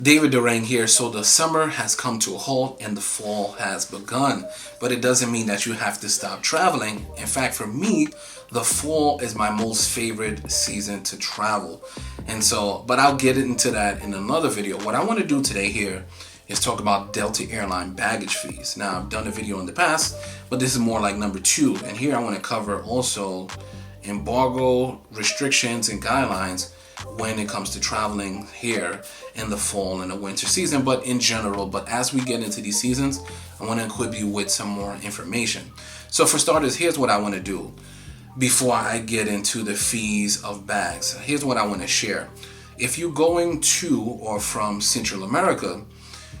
David Durang here. So the summer has come to a halt and the fall has begun, but it doesn't mean that you have to stop traveling. In fact, for me, the fall is my most favorite season to travel. But I'll get into that in another video. What I want to do today here is talk about Delta Airline baggage fees. Now, I've done a video in the past, but this is more like number 2. And here I want to cover also embargo restrictions and guidelines when it comes to traveling here in the fall and the winter season, but in general. But as we get into these seasons, I want to equip you with some more information. So for starters, here's what I want to do before I get into the fees of bags. Here's what I want to share. If you're going to or from Central America,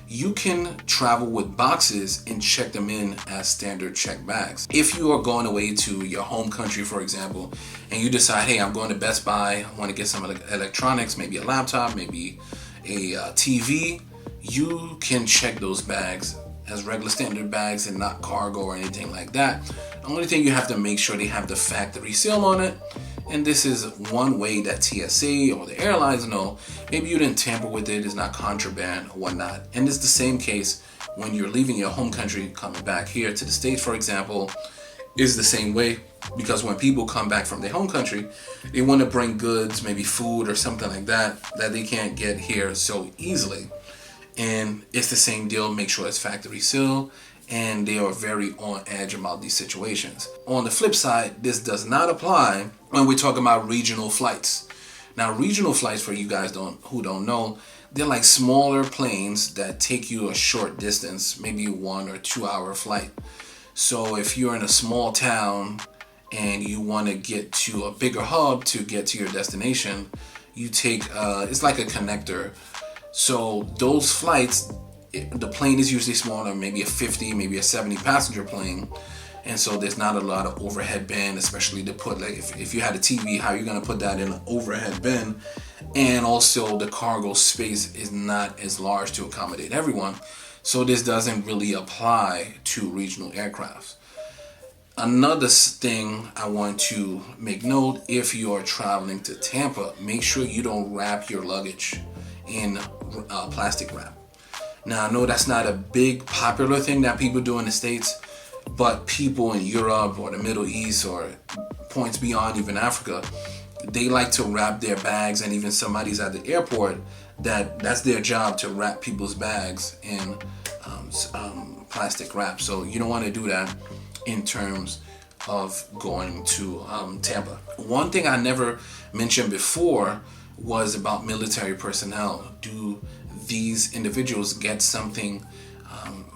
you can travel with boxes and check them in as standard check bags. If you are going away to your home country, for example, and you decide, hey, I'm going to Best Buy, I want to get some electronics, maybe a laptop, maybe a TV, you can check those bags as regular standard bags and not cargo or anything like that. The only thing you have to make sure they have the factory seal on it. And this is one way that TSA or the airlines know maybe you didn't tamper with it, it's not contraband or whatnot. And it's the same case when you're leaving your home country, coming back here to the States, for example, is the same way. Because when people come back from their home country, they want to bring goods, maybe food or something like that they can't get here so easily. And it's the same deal, make sure it's factory seal, and they are very on edge about these situations. On the flip side, this does not apply when we're talking about regional flights. Now, regional flights, for you guys who don't know, they're like smaller planes that take you a short distance, maybe 1 or 2 hour flight. So if you're in a small town and you want to get to a bigger hub to get to your destination, you take, it's like a connector. So those flights, the plane is usually smaller, maybe a 50, maybe a 70 passenger plane. And so there's not a lot of overhead bin, especially to put, like if you had a TV, how are you going to put that in an overhead bin? And also the cargo space is not as large to accommodate everyone. So this doesn't really apply to regional aircraft. Another thing I want to make note, if you are traveling to Tampa, make sure you don't wrap your luggage in plastic wrap. Now, I know that's not a big popular thing that people do in the States, but people in Europe or the Middle East or points beyond, even Africa, they like to wrap their bags, and even somebody's at the airport, that's their job, to wrap people's bags in plastic wrap. So you don't want to do that in terms of going to Tampa. One thing I never mentioned before was about military personnel. Do these individuals get something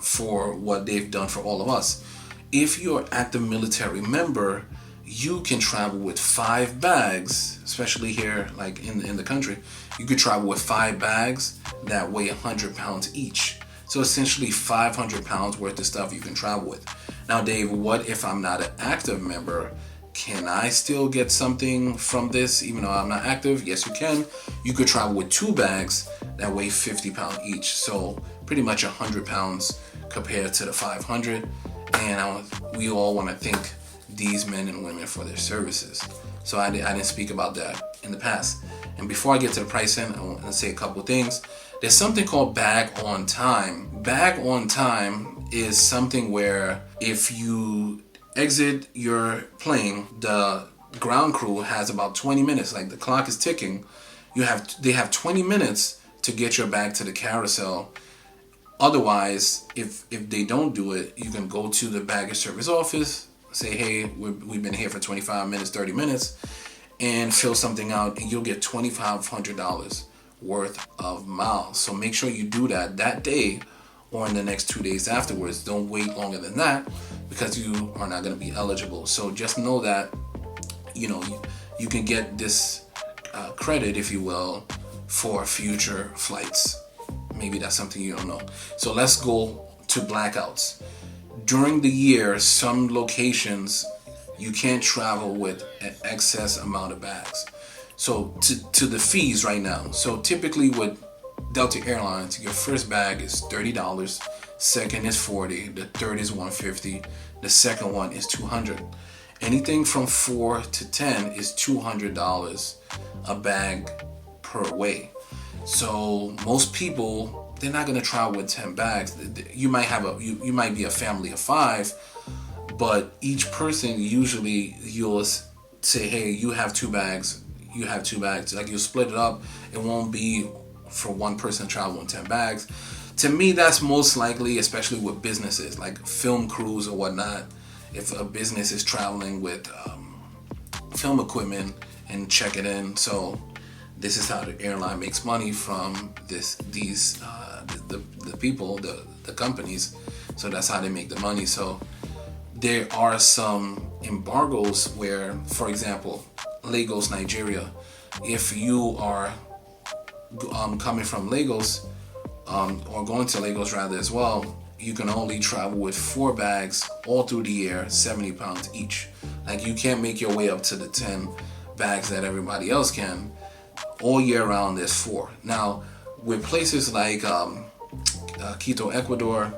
for what they've done for all of us? If you're an active military member, you can travel with 5 bags, especially here, like in the country. You could travel with 5 bags that weigh 100 pounds each. So essentially 500 pounds worth of stuff you can travel with. Now, Dave, what if I'm not an active member? Can I still get something from this even though I'm not active? Yes, you can. You could travel with 2 bags that weigh 50 pounds each. So pretty much 100 pounds compared to the 500. And we all want to thank these men and women for their services. So I didn't speak about that in the past. And before I get to the pricing, I want to say a couple of things. There's something called bag on time. Bag on time is something where if you exit your plane, the ground crew has about 20 minutes, like the clock is ticking. They have 20 minutes to get your bag to the carousel. Otherwise, if they don't do it, you can go to the baggage service office, say, hey, we've been here for 25 minutes, 30 minutes, and fill something out, and you'll get $2,500 worth of miles. So make sure you do that day or in the next 2 days afterwards. Don't wait longer than that, because you are not going to be eligible. So just know that, you can get this credit, if you will, for future flights. Maybe that's something you don't know. So let's go to blackouts. During the year, some locations you can't travel with an excess amount of bags. So to the fees right now. So typically with Delta Airlines, your first bag is $30, second is $40, the third is $150, the second one is $200. Anything from 4 to 10 is $200 a bag per way. So most people, they're not gonna travel with 10 bags. You might have you might be a family of 5, but each person usually you'll say, hey, you have 2 bags, you have 2 bags. Like you'll split it up. It won't be for one person traveling 10 bags. To me, that's most likely, especially with businesses like film crews or whatnot. If a business is traveling with film equipment and check it in, so this is how the airline makes money from the people, the companies. So that's how they make the money. So there are some embargoes where, for example, Lagos, Nigeria, if you are coming from Lagos or going to Lagos rather as well, you can only travel with 4 bags all through the year, 70 pounds each. Like you can't make your way up to the 10 bags that everybody else can. All year round there's 4. Now with places like Quito, Ecuador,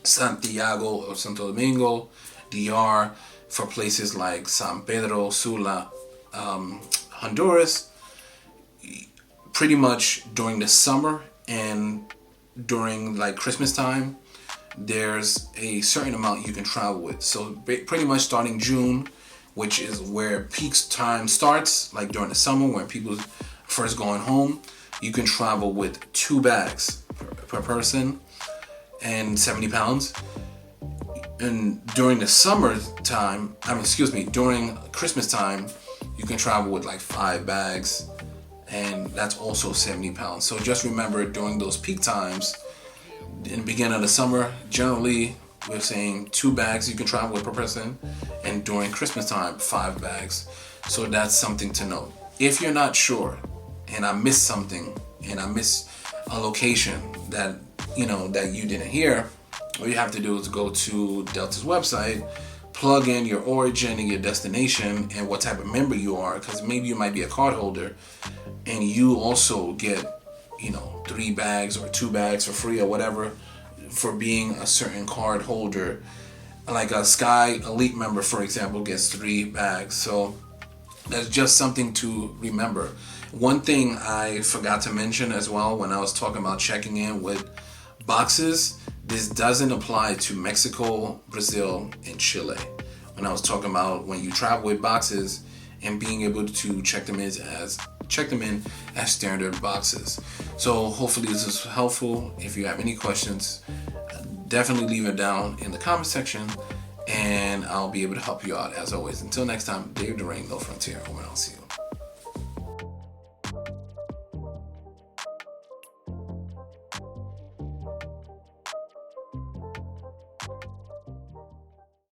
Santiago or Santo Domingo, DR, for places like San Pedro Sula, Honduras, pretty much during the summer and during like Christmas time, there's a certain amount you can travel with. So pretty much starting June, which is where peak time starts, like during the summer when people first going home, you can travel with 2 bags per person and 70 pounds. And during the summer time, during Christmas time, you can travel with like 5 bags, and that's also 70 pounds. So just remember, during those peak times, in the beginning of the summer, generally we're saying 2 bags you can travel with per person, and during Christmas time, 5 bags. So that's something to note. If you're not sure, and I missed something, and I missed a location that that you didn't hear, all you have to do is go to Delta's website, plug in your origin and your destination and what type of member you are, because maybe you might be a card holder and you also get 3 bags or 2 bags for free or whatever for being a certain card holder. Like a Sky Elite member, for example, gets 3 bags. So that's just something to remember. One thing I forgot to mention as well when I was talking about checking in with boxes, this doesn't apply to Mexico, Brazil, and Chile. When I was talking about when you travel with boxes and being able to check them in as standard boxes. So hopefully this is helpful. If you have any questions, definitely leave it down in the comment section and I'll be able to help you out as always. Until next time, Dave Durain, No Frontier. Over and I'll see you.